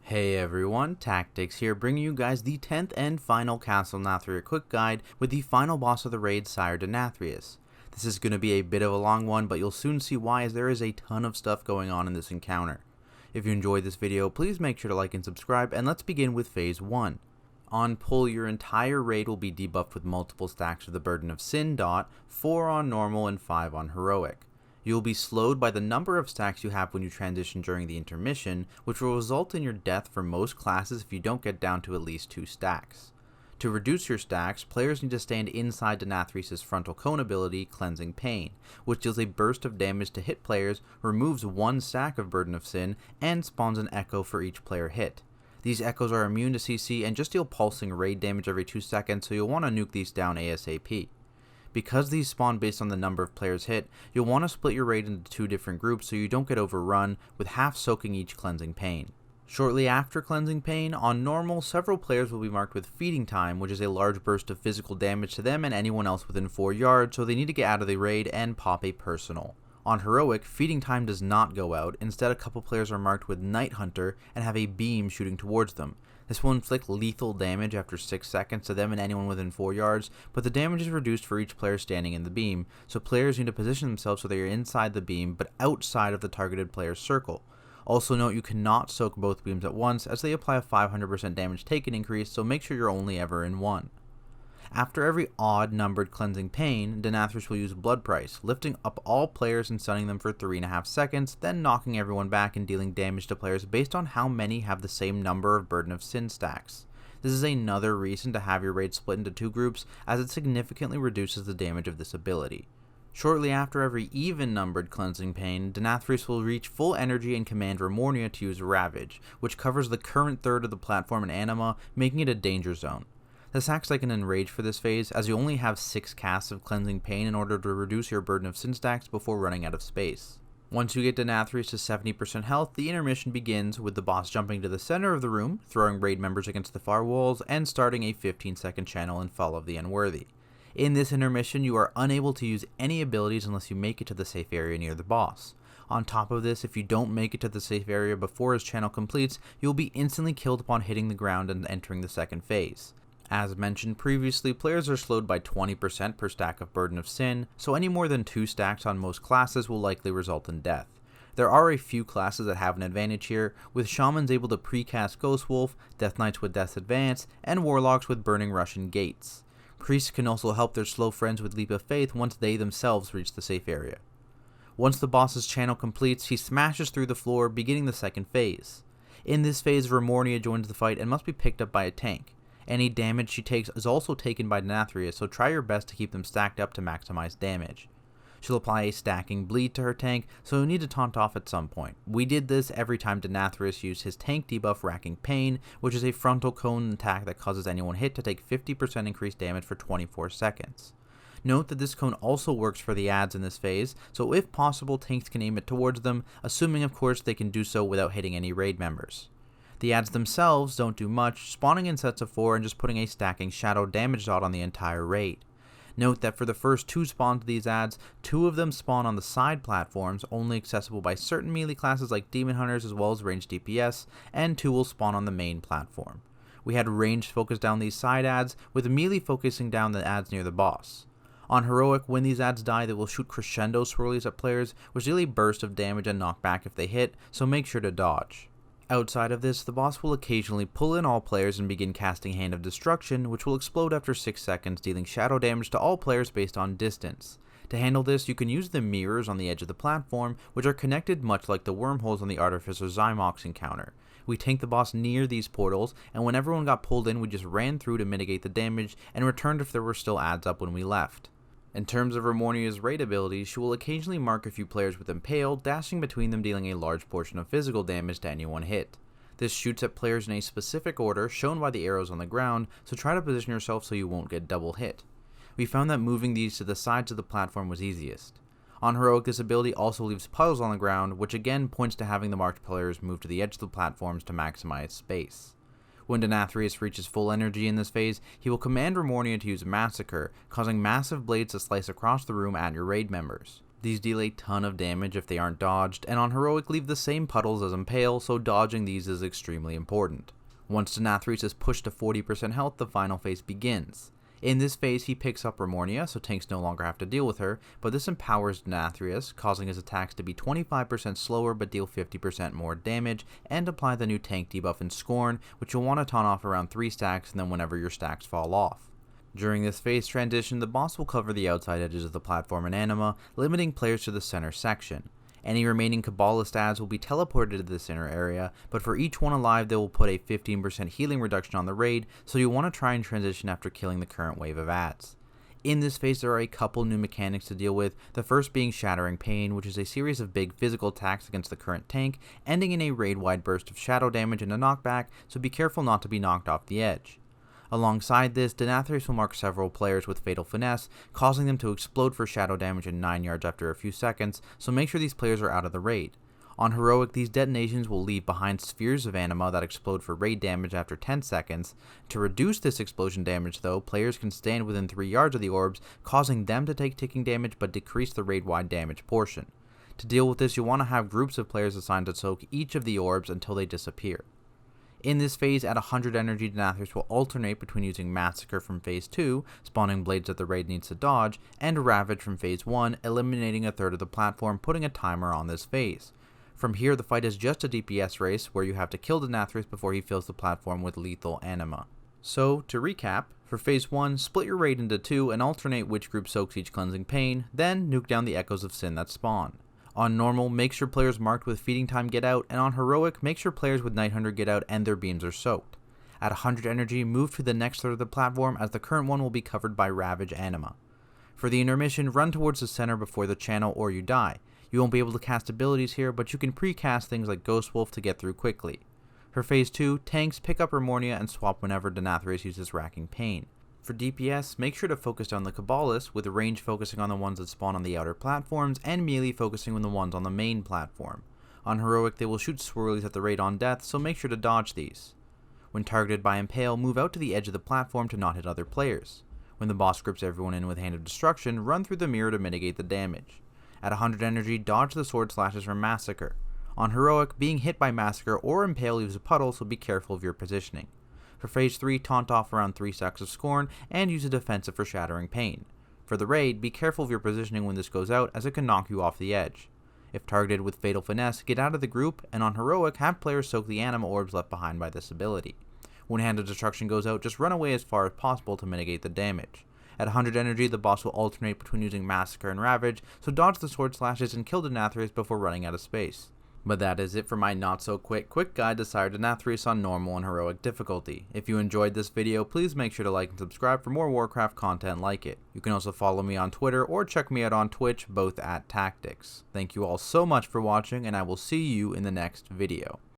Hey everyone, Tactics here, bringing you guys the 10th and final Castle Nathria quick guide with the final boss of the raid, SIRE DENATHRIUS. This is going to be a bit of a long one, but you'll soon see why, as there is a ton of stuff going on in this encounter. If you enjoyed this video, please make sure to like and subscribe, and let's begin with Phase 1. On pull, your entire raid will be debuffed with multiple stacks of the Burden of Sin dot, 4 on normal and 5 on heroic. You will be slowed by the number of stacks you have when you transition during the intermission, which will result in your death for most classes if you don't get down to at least 2 stacks. To reduce your stacks, players need to stand inside Denathrius' frontal cone ability, Cleansing Pain, which deals a burst of damage to hit players, removes 1 stack of Burden of Sin, and spawns an echo for each player hit. These echoes are immune to CC and just deal pulsing raid damage every 2 seconds, so you'll want to nuke these down ASAP. Because these spawn based on the number of players hit, you'll want to split your raid into 2 different groups so you don't get overrun, with half soaking each Cleansing Pain. Shortly after Cleansing Pain, on normal, several players will be marked with Feeding Time, which is a large burst of physical damage to them and anyone else within 4 yards, so they need to get out of the raid and pop a personal. On heroic, Feeding Time does not go out, instead a couple players are marked with Night Hunter and have a beam shooting towards them. This will inflict lethal damage after 6 seconds to them and anyone within 4 yards, but the damage is reduced for each player standing in the beam, so players need to position themselves so they are inside the beam but outside of the targeted player's circle. Also note you cannot soak both beams at once, as they apply a 500% damage taken increase, so make sure you're only ever in one. After every odd numbered Cleansing Pain, Denathrius will use Blood Price, lifting up all players and stunning them for 3.5 seconds, then knocking everyone back and dealing damage to players based on how many have the same number of Burden of Sin stacks. This is another reason to have your raid split into 2 groups, as it significantly reduces the damage of this ability. Shortly after every even numbered Cleansing Pain, Denathrius will reach full energy and command Remornia to use Ravage, which covers the current third of the platform in Anima, making it a danger zone. This acts like an enrage for this phase, as you only have 6 casts of Cleansing Pain in order to reduce your Burden of Sin stacks before running out of space. Once you get Denathrius to 70% health, the intermission begins with the boss jumping to the center of the room, throwing raid members against the far walls, and starting a 15-second channel in Fall of the Unworthy. In this intermission, you are unable to use any abilities unless you make it to the safe area near the boss. On top of this, if you don't make it to the safe area before his channel completes, you will be instantly killed upon hitting the ground and entering the second phase. As mentioned previously, players are slowed by 20% per stack of Burden of Sin, so any more than 2 stacks on most classes will likely result in death. There are a few classes that have an advantage here, with Shamans able to precast Ghost Wolf, Death Knights with Death's Advance, and Warlocks with Burning Rush and Gates. Priests can also help their slow friends with Leap of Faith once they themselves reach the safe area. Once the boss's channel completes, he smashes through the floor, beginning the second phase. In this phase, Remornia joins the fight and must be picked up by a tank. Any damage she takes is also taken by Nathria, so try your best to keep them stacked up to maximize damage. She'll apply a stacking bleed to her tank, so you'll need to taunt off at some point. We did this every time Denathrius used his tank debuff Racking Pain, which is a frontal cone attack that causes anyone hit to take 50% increased damage for 24 seconds. Note that this cone also works for the adds in this phase, so if possible tanks can aim it towards them, assuming of course they can do so without hitting any raid members. The adds themselves don't do much, spawning in sets of 4 and just putting a stacking shadow damage dot on the entire raid. Note that for the first 2 spawns of these adds, 2 of them spawn on the side platforms, only accessible by certain melee classes like Demon Hunters as well as ranged DPS, and 2 will spawn on the main platform. We had ranged focus down these side adds, with melee focusing down the adds near the boss. On heroic, when these adds die, they will shoot crescendo swirlies at players, which deal a burst of damage and knockback if they hit, so make sure to dodge. Outside of this, the boss will occasionally pull in all players and begin casting Hand of Destruction, which will explode after 6 seconds, dealing shadow damage to all players based on distance. To handle this, you can use the mirrors on the edge of the platform, which are connected much like the wormholes on the Artificer Zymox encounter. We tanked the boss near these portals, and when everyone got pulled in, we just ran through to mitigate the damage, and returned if there were still adds up when we left. In terms of Remornia's raid abilities, she will occasionally mark a few players with Impale, dashing between them, dealing a large portion of physical damage to anyone hit. This shoots at players in a specific order shown by the arrows on the ground, so try to position yourself so you won't get double hit. We found that moving these to the sides of the platform was easiest. On heroic, this ability also leaves puddles on the ground, which again points to having the marked players move to the edge of the platforms to maximize space. When Denathrius reaches full energy in this phase, he will command Remornia to use Massacre, causing massive blades to slice across the room at your raid members. These deal a ton of damage if they aren't dodged, and on Heroic leave the same puddles as Impale, so dodging these is extremely important. Once Denathrius is pushed to 40% health, the final phase begins. In this phase, he picks up Remornia, so tanks no longer have to deal with her, but this empowers Denathrius, causing his attacks to be 25% slower but deal 50% more damage, and apply the new tank debuff in Scorn, which you'll want to taunt off around 3 stacks and then whenever your stacks fall off. During this phase transition, the boss will cover the outside edges of the platform in Anima, limiting players to the center section. Any remaining Kabbalist adds will be teleported to the center area, but for each one alive they will put a 15% healing reduction on the raid, so you'll want to try and transition after killing the current wave of adds. In this phase there are a couple new mechanics to deal with, the first being Shattering Pain, which is a series of big physical attacks against the current tank, ending in a raid-wide burst of shadow damage and a knockback, so be careful not to be knocked off the edge. Alongside this, Denathrius will mark several players with Fatal Finesse, causing them to explode for shadow damage in 9 yards after a few seconds, so make sure these players are out of the raid. On Heroic, these detonations will leave behind spheres of anima that explode for raid damage after 10 seconds. To reduce this explosion damage though, players can stand within 3 yards of the orbs, causing them to take ticking damage but decrease the raid-wide damage portion. To deal with this, you'll want to have groups of players assigned to soak each of the orbs until they disappear. In this phase, at 100 energy, Denathrius will alternate between using Massacre from phase 2, spawning blades that the raid needs to dodge, and Ravage from phase 1, eliminating a third of the platform, putting a timer on this phase. From here, the fight is just a DPS race, where you have to kill Denathrius before he fills the platform with lethal anima. So, to recap, for phase 1, split your raid into 2 and alternate which group soaks each cleansing pain, then nuke down the Echoes of Sin that spawn. On normal, make sure players marked with Feeding Time get out, and on Heroic, make sure players with Night Hunter get out and their beams are soaked. At 100 energy, move to the next third of the platform as the current one will be covered by Ravage Anima. For the Intermission, run towards the center before the channel or you die. You won't be able to cast abilities here, but you can pre-cast things like Ghost Wolf to get through quickly. For phase 2, tanks pick up Remornia and swap whenever Denathrius uses Racking Pain. For DPS, make sure to focus on the Kabbalists, with range focusing on the ones that spawn on the outer platforms, and melee focusing on the ones on the main platform. On Heroic, they will shoot swirlies at the raid on death, so make sure to dodge these. When targeted by Impale, move out to the edge of the platform to not hit other players. When the boss grips everyone in with Hand of Destruction, run through the mirror to mitigate the damage. At 100 energy, dodge the sword slashes from Massacre. On Heroic, being hit by Massacre or Impale leaves a puddle, so be careful of your positioning. For phase 3, taunt off around 3 stacks of Scorn, and use a defensive for Shattering Pain. For the raid, be careful of your positioning when this goes out, as it can knock you off the edge. If targeted with Fatal Finesse, get out of the group, and on Heroic, have players soak the anima orbs left behind by this ability. When Hand of Destruction goes out, just run away as far as possible to mitigate the damage. At 100 energy, the boss will alternate between using Massacre and Ravage, so dodge the sword slashes and kill Denathrius before running out of space. But that is it for my not-so-quick guide to SIRE Denathrius on normal and heroic difficulty. If you enjoyed this video, please make sure to like and subscribe for more Warcraft content like it. You can also follow me on Twitter or check me out on Twitch, both at Tactics. Thank you all so much for watching, and I will see you in the next video.